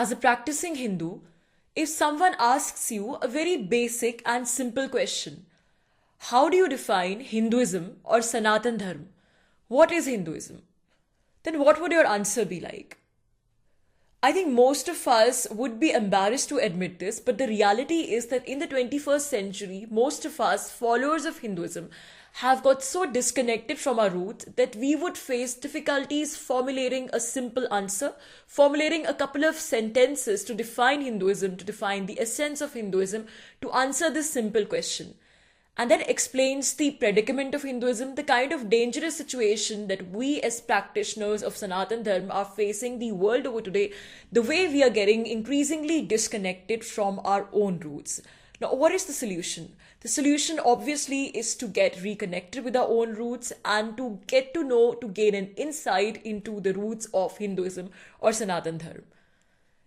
As a practicing Hindu, if someone asks you a very basic and simple question, how do you define Hinduism or Sanatan Dharma? What is Hinduism? Then what would your answer be like? I think most of us would be embarrassed to admit this, but the reality is that in the 21st century, most of us, followers of Hinduism, have got so disconnected from our roots that we would face difficulties formulating a simple answer, formulating a couple of sentences to define Hinduism, to define the essence of Hinduism, to answer this simple question. And that explains the predicament of Hinduism, the kind of dangerous situation that we as practitioners of Sanatan Dharma are facing the world over today, the way we are getting increasingly disconnected from our own roots. Now, what is the solution? The solution obviously is to get reconnected with our own roots and to get to know, to gain an insight into the roots of Hinduism or Sanatan Dharma.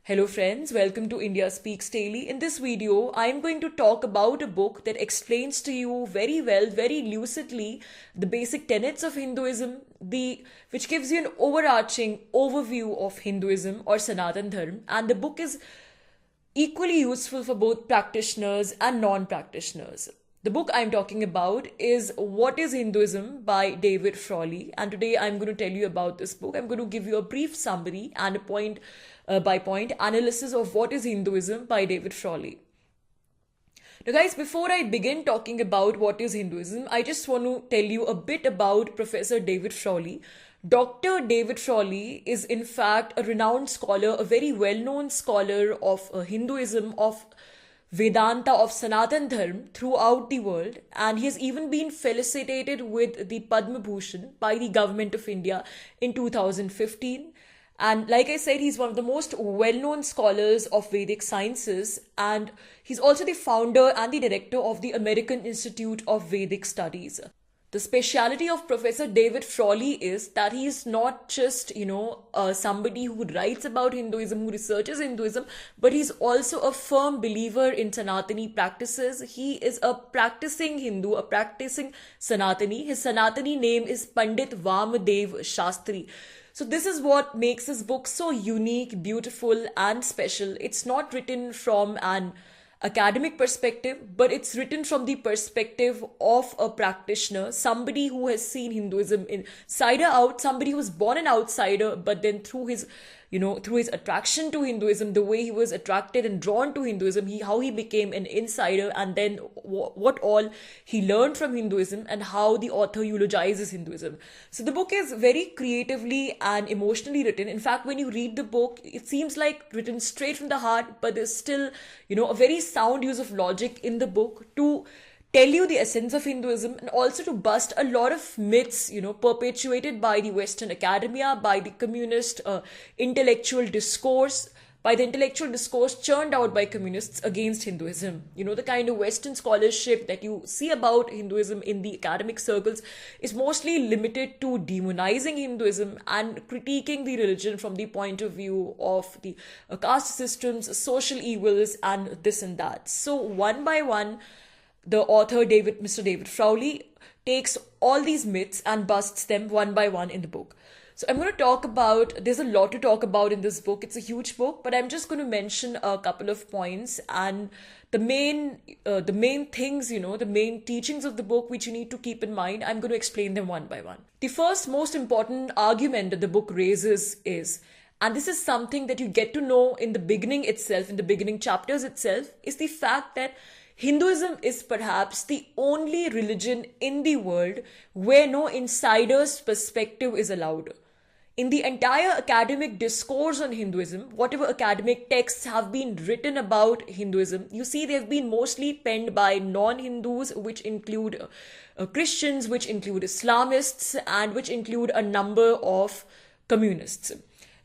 Hello friends, welcome to India Speaks Daily. In this video, I am going to talk about a book that explains to you very well, very lucidly, the basic tenets of Hinduism, which gives you an overarching overview of Hinduism or Sanatan Dharma. And the book is equally useful for both practitioners and non-practitioners. The book I'm talking about is What is Hinduism by David Frawley. And today I'm going to tell you about this book. I'm going to give you a brief summary and a point-by-point analysis of What is Hinduism by David Frawley. Now guys, before I begin talking about what is Hinduism, I just want to tell you a bit about Professor David Frawley. Dr. David Frawley is in fact a renowned scholar, a very well-known scholar of Hinduism, of Vedanta, of Sanatan Dharma throughout the world, and he has even been felicitated with the Padma Bhushan by the government of India in 2015. And like I said, he's one of the most well-known scholars of Vedic sciences, and he's also the founder and the director of the American Institute of Vedic Studies. The speciality of Professor David Frawley is that he is not just, somebody who writes about Hinduism, who researches Hinduism, but he's also a firm believer in Sanatani practices. He is a practicing Hindu, a practicing Sanatani. His Sanatani name is Pandit Vamadev Shastri. So this is what makes his book so unique, beautiful, and special. It's not written from an academic perspective, but it's written from the perspective of a practitioner, somebody who has seen Hinduism inside out, somebody who was born an outsider, but then through his attraction to Hinduism, the way he was attracted and drawn to Hinduism, how he became an insider, and then what all he learned from Hinduism, and how the author eulogizes Hinduism. So the book is very creatively and emotionally written. In fact, when you read the book, it seems like written straight from the heart, but there's still, a very sound use of logic in the book to tell you the essence of Hinduism, and also to bust a lot of myths, perpetuated by the Western academia, by the communist intellectual discourse, by the intellectual discourse churned out by communists against Hinduism. The kind of Western scholarship that you see about Hinduism in the academic circles is mostly limited to demonizing Hinduism and critiquing the religion from the point of view of the caste systems, social evils, and this and that. So one by one, the author, Mr. David Frawley, takes all these myths and busts them one by one in the book. So I'm going to talk about, there's a lot to talk about in this book. It's a huge book, but I'm just going to mention a couple of points and the main things, the main teachings of the book, which you need to keep in mind. I'm going to explain them one by one. The first most important argument that the book raises is, and this is something that you get to know in the beginning itself, in the beginning chapters itself, is the fact that Hinduism is perhaps the only religion in the world where no insider's perspective is allowed. In the entire academic discourse on Hinduism, whatever academic texts have been written about Hinduism, you see they've been mostly penned by non-Hindus, which include Christians, which include Islamists, and which include a number of communists.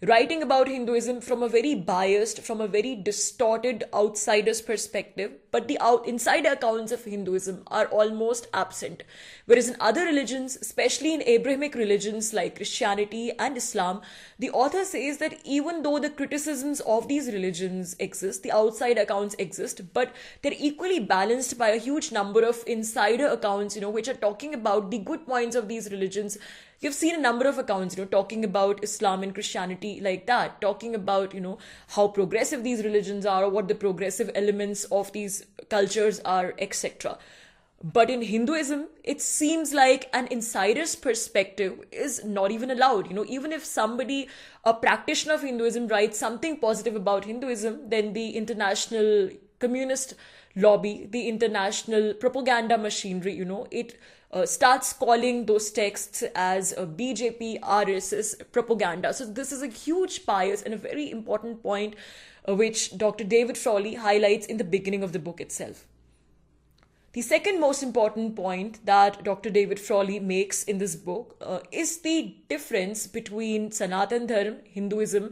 Writing about Hinduism from a very biased, from a very distorted outsider's perspective, but the insider accounts of Hinduism are almost absent. Whereas in other religions, especially in Abrahamic religions like Christianity and Islam, the author says that even though the criticisms of these religions exist, the outside accounts exist, but they're equally balanced by a huge number of insider accounts, which are talking about the good points of these religions. You've seen a number of accounts, talking about Islam and Christianity like that, talking about, how progressive these religions are, or what the progressive elements of these cultures are, etc. But in Hinduism, it seems like an insider's perspective is not even allowed. Even if somebody, a practitioner of Hinduism, writes something positive about Hinduism, then the international communist lobby, the international propaganda machinery, it starts calling those texts as BJP, RSS propaganda. So this is a huge bias and a very important point which Dr. David Frawley highlights in the beginning of the book itself. The second most important point that Dr. David Frawley makes in this book is the difference between Sanatan Dharma, Hinduism,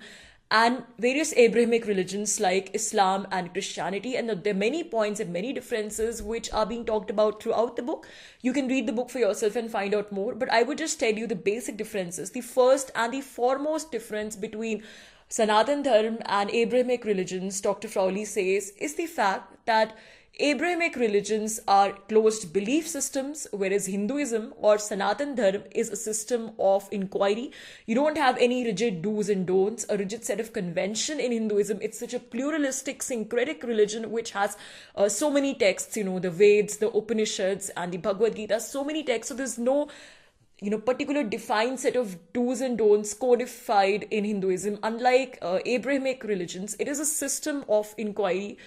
and various Abrahamic religions like Islam and Christianity. And there are many points and many differences which are being talked about throughout the book. You can read the book for yourself and find out more, but I would just tell you the basic differences. The first and the foremost difference between Sanatan Dharma and Abrahamic religions, Dr. Frawley says, is the fact that Abrahamic religions are closed belief systems, whereas Hinduism or Sanatan Dharma is a system of inquiry. You don't have any rigid do's and don'ts, a rigid set of convention in Hinduism. It's such a pluralistic, syncretic religion which has so many texts, the Vedas, the Upanishads, and the Bhagavad Gita, so many texts. So there's no particular defined set of do's and don'ts codified in Hinduism. Unlike Abrahamic religions, it is a system of inquiry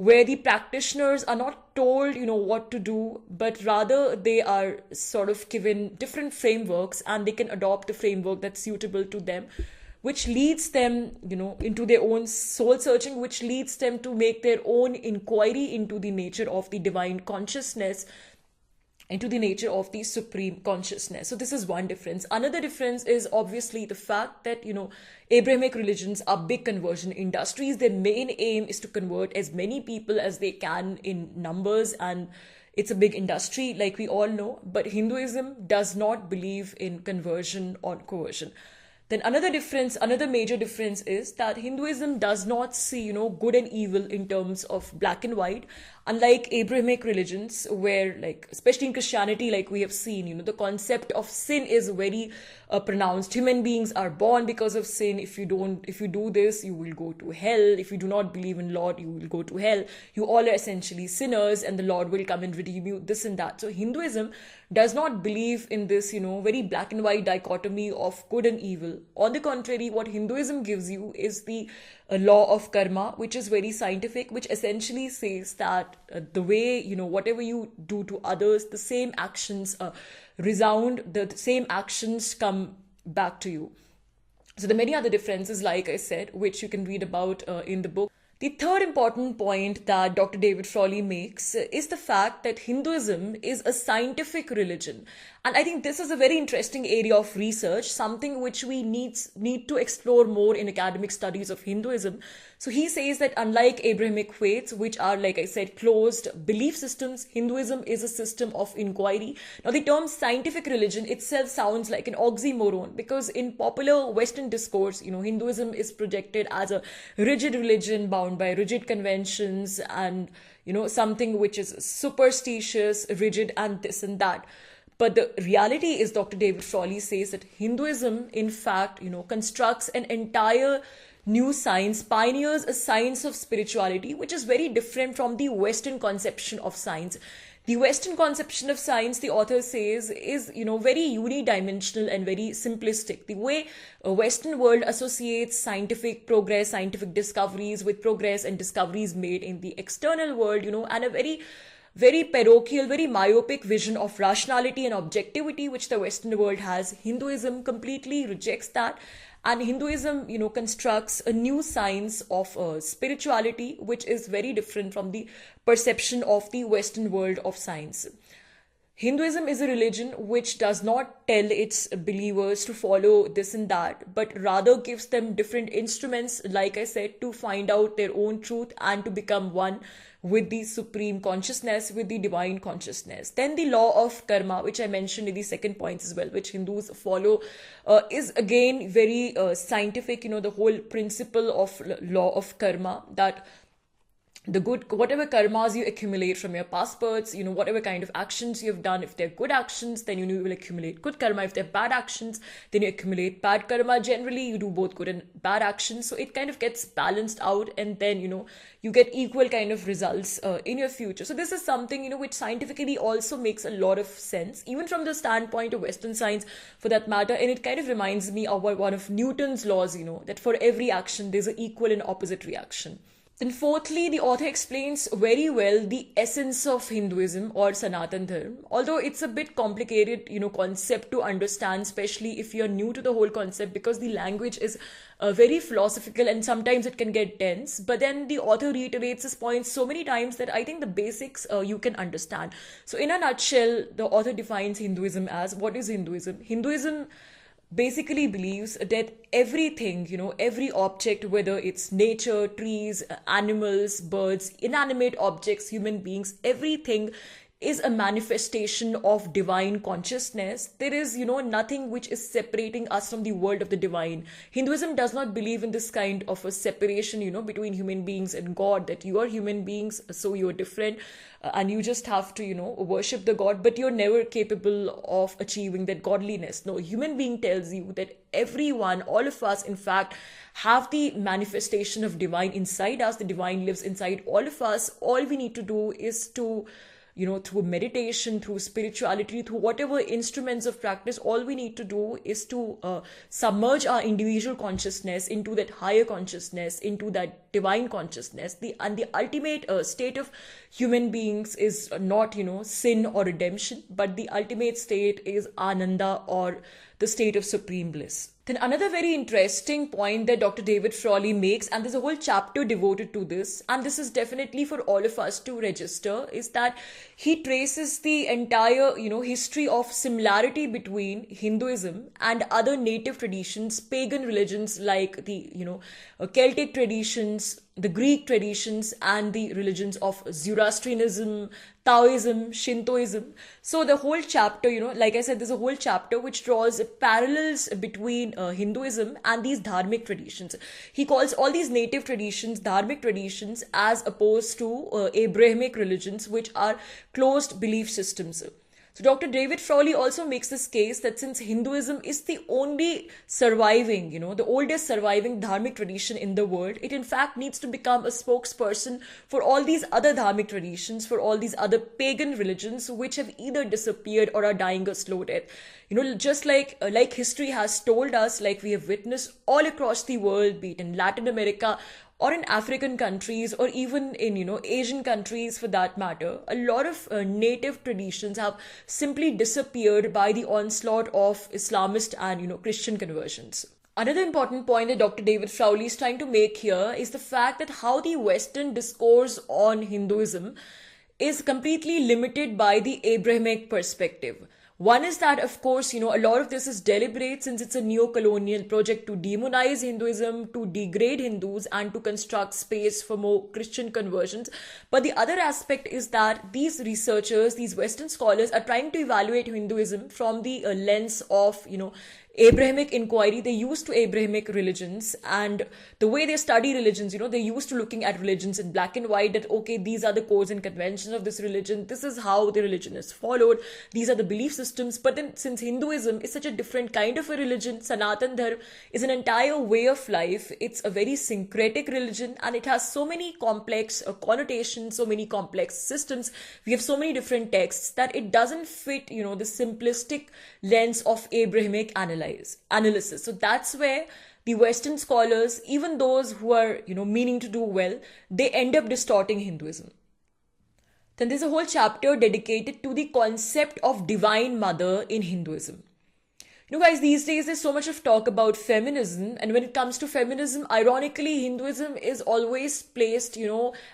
where the practitioners are not told, what to do, but rather they are sort of given different frameworks and they can adopt a framework that's suitable to them, which leads them, into their own soul searching, which leads them to make their own inquiry into the nature of the divine consciousness, into the nature of the supreme consciousness. So this is one difference. Another difference is obviously the fact that, Abrahamic religions are big conversion industries. Their main aim is to convert as many people as they can in numbers, and it's a big industry like we all know. But Hinduism does not believe in conversion or coercion. Then another major difference is that Hinduism does not see, good and evil in terms of black and white. Unlike Abrahamic religions, where especially in Christianity, like we have seen, the concept of sin is very pronounced. Human beings are born because of sin. If you do this, you will go to hell. If you do not believe in Lord, you will go to hell. You all are essentially sinners and the Lord will come and redeem you, this and that. So Hinduism does not believe in this, very black and white dichotomy of good and evil. On the contrary, what Hinduism gives you is the law of karma, which is very scientific, which essentially says that the way, whatever you do to others, the same actions resound, the same actions come back to you. So there are many other differences, like I said, which you can read about in the book. The third important point that Dr. David Frawley makes is the fact that Hinduism is a scientific religion. And I think this is a very interesting area of research, something which we need to explore more in academic studies of Hinduism. So he says that unlike Abrahamic faiths, which are, like I said, closed belief systems, Hinduism is a system of inquiry. Now, the term scientific religion itself sounds like an oxymoron because in popular Western discourse, Hinduism is projected as a rigid religion bound by rigid conventions and, something which is superstitious, rigid, and this and that. But the reality is, Dr. David Frawley says that Hinduism, in fact, constructs an entire new science, pioneers a science of spirituality, which is very different from the Western conception of science. The Western conception of science, the author says, is, very unidimensional and very simplistic. The way a Western world associates scientific progress, scientific discoveries with progress and discoveries made in the external world, and a very parochial, very myopic vision of rationality and objectivity, which the Western world has. Hinduism completely rejects that. And Hinduism, constructs a new science of spirituality, which is very different from the perception of the Western world of science. Hinduism is a religion which does not tell its believers to follow this and that, but rather gives them different instruments, like I said, to find out their own truth and to become one with the supreme consciousness, with the divine consciousness. Then the law of karma, which I mentioned in the second point as well, which Hindus follow, is again very scientific, the whole principle of law of karma, that the good, whatever karmas you accumulate from your past births, whatever kind of actions you've done, if they're good actions, then you will accumulate good karma. If they're bad actions, then you accumulate bad karma. Generally, you do both good and bad actions. So it kind of gets balanced out, and then, you get equal kind of results in your future. So this is something, which scientifically also makes a lot of sense, even from the standpoint of Western science for that matter. And it kind of reminds me of one of Newton's laws, that for every action, there's an equal and opposite reaction. Then fourthly, the author explains very well the essence of Hinduism or Sanatan Dharma. Although it's a bit complicated, concept to understand, especially if you're new to the whole concept, because the language is very philosophical and sometimes it can get dense. But then the author reiterates his points so many times that I think the basics you can understand. So in a nutshell, the author defines Hinduism as, what is Hinduism? Hinduism basically believes that everything, every object, whether it's nature, trees, animals, birds, inanimate objects, human beings, everything is a manifestation of divine consciousness. There is, nothing which is separating us from the world of the divine. Hinduism does not believe in this kind of a separation, between human beings and God, that you are human beings, so you're different, and you just have to, worship the God, but you're never capable of achieving that godliness. No, human being tells you that everyone, all of us, in fact, have the manifestation of divine inside us. The divine lives inside all of us. All we need to do is to, through meditation, through spirituality, through whatever instruments of practice, all we need to do is to submerge our individual consciousness into that higher consciousness, into that divine consciousness. The ultimate state of human beings is not, sin or redemption, but the ultimate state is ananda, or the state of supreme bliss. Then another very interesting point that Dr. David Frawley makes, and there's a whole chapter devoted to this, and this is definitely for all of us to register, is that he traces the entire, history of similarity between Hinduism and other native traditions, pagan religions like the, Celtic traditions, the Greek traditions, and the religions of Zoroastrianism, Taoism, Shintoism. So the whole chapter, like I said, there's a whole chapter which draws parallels between Hinduism and these dharmic traditions. He calls all these native traditions dharmic traditions, as opposed to Abrahamic religions, which are closed belief systems. So Dr. David Frawley also makes this case that since Hinduism is the only surviving, the oldest surviving dharmic tradition in the world, it in fact needs to become a spokesperson for all these other dharmic traditions, for all these other pagan religions which have either disappeared or are dying a slow death. Just like history has told us, like we have witnessed all across the world, be it in Latin America or in African countries, or even in, Asian countries for that matter, a lot of native traditions have simply disappeared by the onslaught of Islamist and, Christian conversions. Another important point that Dr. David Frawley is trying to make here is the fact that how the Western discourse on Hinduism is completely limited by the Abrahamic perspective. One is that, of course, a lot of this is deliberate, since it's a neo-colonial project to demonize Hinduism, to degrade Hindus, and to construct space for more Christian conversions. But the other aspect is that these researchers, these Western scholars, are trying to evaluate Hinduism from the lens of, Abrahamic inquiry. They're used to Abrahamic religions, and the way they study religions, they're used to looking at religions in black and white, that, okay, these are the codes and conventions of this religion. This is how the religion is followed. These are the belief systems. But then since Hinduism is such a different kind of a religion, Sanatan Dharma is an entire way of life. It's a very syncretic religion, and it has so many complex connotations, so many complex systems. We have so many different texts that it doesn't fit, the simplistic lens of Abrahamic analysis. So that's where the Western scholars, even those who are, meaning to do well, they end up distorting Hinduism. Then there's a whole chapter dedicated to the concept of Divine Mother in Hinduism. Guys, these days there's so much of talk about feminism, and when it comes to feminism, ironically, Hinduism is always placed,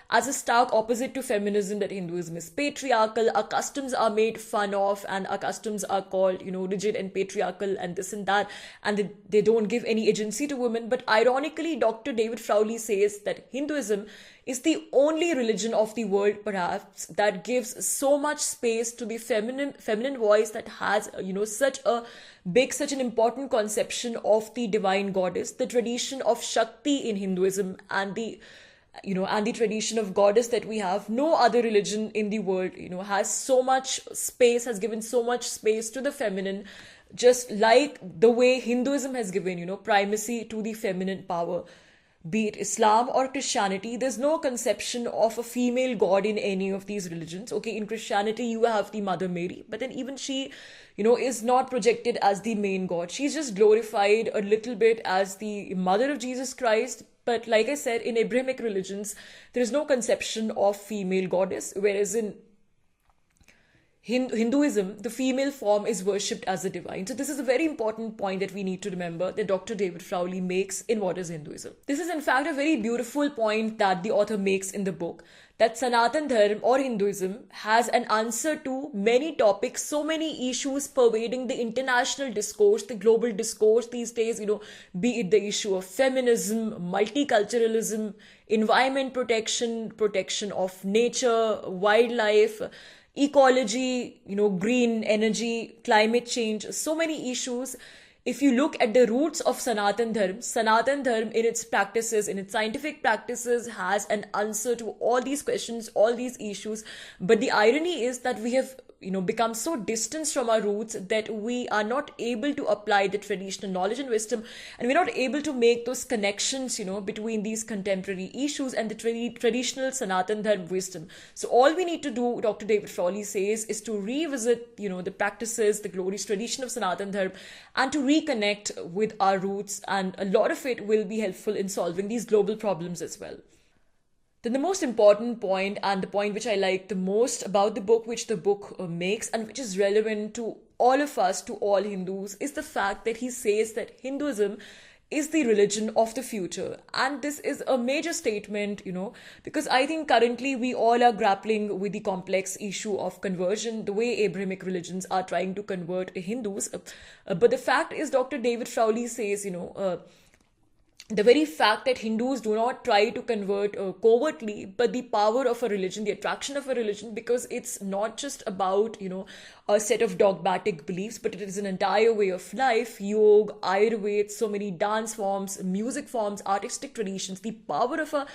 as a stark opposite to feminism, that Hinduism is patriarchal, our customs are made fun of, and our customs are called, rigid and patriarchal, and this and that, and they don't give any agency to women. But ironically, Dr. David Frawley says that Hinduism is the only religion of the world, perhaps, that gives so much space to the feminine voice, that has, such an important conception of the divine goddess, the tradition of Shakti in Hinduism, and the tradition of goddess that we have. No other religion in the world, has so much space, has given so much space to the feminine, just like the way Hinduism has given, primacy to the feminine power. Be it Islam or Christianity, there's no conception of a female god in any of these religions. Okay, in Christianity, you have the Mother Mary, but then even she, is not projected as the main god. She's just glorified a little bit as the mother of Jesus Christ. But like I said, in Abrahamic religions, there is no conception of female goddess, whereas in Hinduism, the female form is worshipped as a divine. So this is a very important point that we need to remember, that Dr. David Frawley makes in What is Hinduism. This is in fact a very beautiful point that the author makes in the book, that Sanatan Dharma or Hinduism has an answer to many topics, so many issues pervading the international discourse, the global discourse these days, be it the issue of feminism, multiculturalism, environment protection, protection of nature, wildlife, ecology, green energy, climate change, so many issues. If you look at the roots of Sanatan Dharma in its practices, in its scientific practices, has an answer to all these questions, all these issues. But the irony is that we have become so distant from our roots that we are not able to apply the traditional knowledge and wisdom, and we're not able to make those connections, between these contemporary issues and the traditional Sanatan Dharma wisdom. So all we need to do, Dr. David Frawley says, is to revisit, the practices, the glorious tradition of Sanatan Dharma, and to reconnect with our roots, and a lot of it will be helpful in solving these global problems as well. Then the most important point, and the point which I like the most about the book, which the book makes and which is relevant to all of us, to all Hindus, is the fact that he says that Hinduism is the religion of the future. And this is a major statement, because I think currently we all are grappling with the complex issue of conversion, the way Abrahamic religions are trying to convert Hindus. But the fact is, Dr. David Frawley says, the very fact that Hindus do not try to convert covertly, but the power of a religion, the attraction of a religion, because it's not just about, a set of dogmatic beliefs, but it is an entire way of life, yoga, Ayurveda, so many dance forms, music forms, artistic traditions. The power of a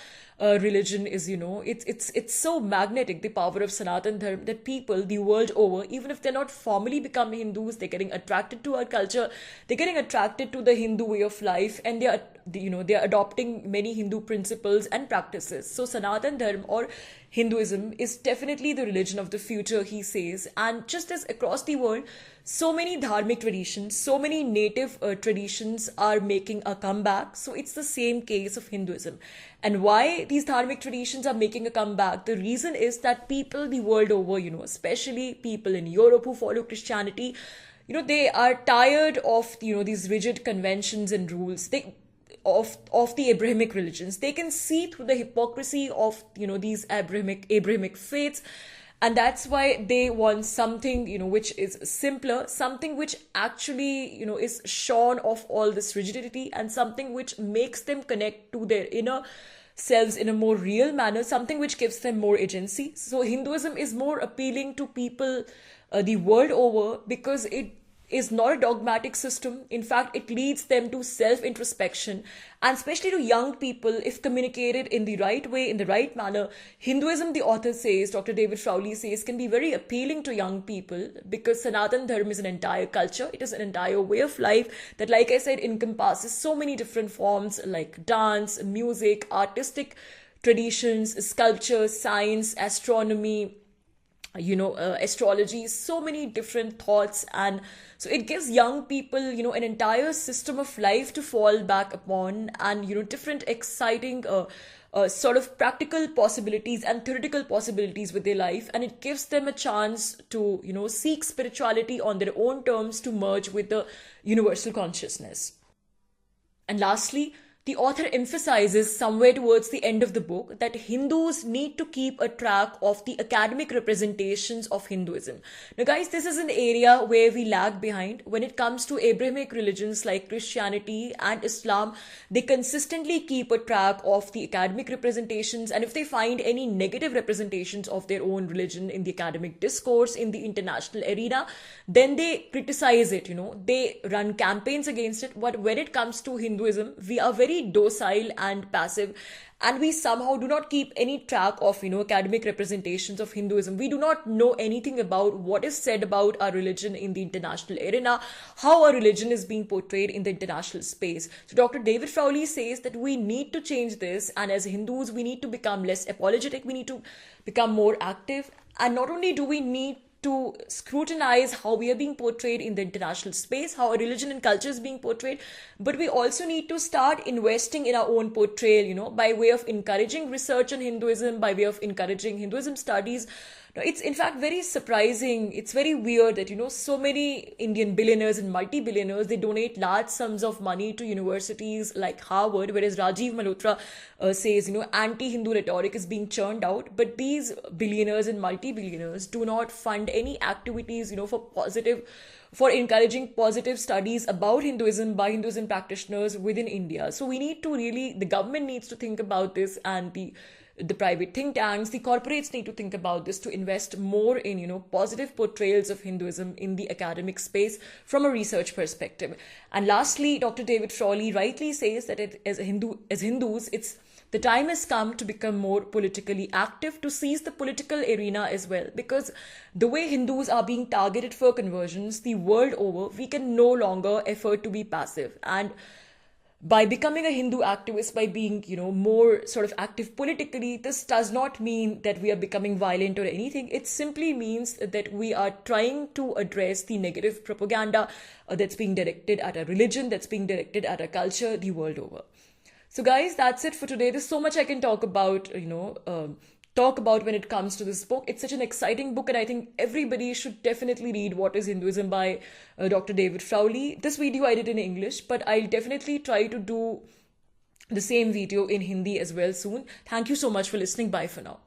religion is, it's so magnetic, the power of Sanatan Dharma, that people the world over, even if they're not formally becoming Hindus, they're getting attracted to our culture, they're getting attracted to the Hindu way of life, and they're adopting many Hindu principles and practices. So Sanatan Dharma or Hinduism is definitely the religion of the future, he says. And just as across the world, so many dharmic traditions, so many native traditions are making a comeback. So it's the same case of Hinduism. And why these dharmic traditions are making a comeback? The reason is that people the world over, especially people in Europe who follow Christianity, they are tired of, these rigid conventions and rules. Of the Abrahamic religions. They can see through the hypocrisy of, these Abrahamic faiths. And that's why they want something, which is simpler, something which actually, is shorn of all this rigidity, and something which makes them connect to their inner selves in a more real manner, something which gives them more agency. So Hinduism is more appealing to people the world over, because it is not a dogmatic system. In fact, it leads them to self-introspection, and especially to young people, if communicated in the right way, in the right manner. Hinduism, the author says, Dr. David Frawley says, can be very appealing to young people, because Sanatan Dharma is an entire culture. It is an entire way of life that, like I said, encompasses so many different forms like dance, music, artistic traditions, sculpture, science, astronomy, astrology, so many different thoughts. And so it gives young people, an entire system of life to fall back upon, and, different exciting sort of practical possibilities and theoretical possibilities with their life. And it gives them a chance to, seek spirituality on their own terms, to merge with the universal consciousness. And lastly, the author emphasizes somewhere towards the end of the book that Hindus need to keep a track of the academic representations of Hinduism. Now, guys, this is an area where we lag behind. When it comes to Abrahamic religions like Christianity and Islam, they consistently keep a track of the academic representations. And if they find any negative representations of their own religion in the academic discourse, in the international arena, then they criticize it, they run campaigns against it. But when it comes to Hinduism, we are very docile and passive, and we somehow do not keep any track of academic representations of Hinduism. We do not know anything about what is said about our religion in the international arena, how our religion is being portrayed in the international space. So Dr. David Frawley says that we need to change this, and as Hindus we need to become less apologetic, we need to become more active. And not only do we need to scrutinize how we are being portrayed in the international space, how our religion and culture is being portrayed, but we also need to start investing in our own portrayal, by way of encouraging research on Hinduism, by way of encouraging Hinduism studies. Now, it's in fact very surprising, it's very weird that, so many Indian billionaires and multi-billionaires, they donate large sums of money to universities like Harvard, whereas Rajiv Malhotra says, anti-Hindu rhetoric is being churned out. But these billionaires and multi-billionaires do not fund any activities, for encouraging positive studies about Hinduism by Hinduism practitioners within India. So we need to really, the government needs to think about this, and the private think tanks, the corporates need to think about this, to invest more in, positive portrayals of Hinduism in the academic space from a research perspective. And lastly, Dr. David Frawley rightly says that as Hindus, the time has come to become more politically active, to seize the political arena as well, because the way Hindus are being targeted for conversions the world over, we can no longer afford to be passive. And by becoming a Hindu activist, by being, more sort of active politically, this does not mean that we are becoming violent or anything. It simply means that we are trying to address the negative propaganda that's being directed at our religion, that's being directed at our culture the world over. So guys, that's it for today. There's so much I can talk about, when it comes to this book. It's such an exciting book, and I think everybody should definitely read What is Hinduism by Dr. David Frawley. This video I did in English, but I'll definitely try to do the same video in Hindi as well soon. Thank you so much for listening. Bye for now.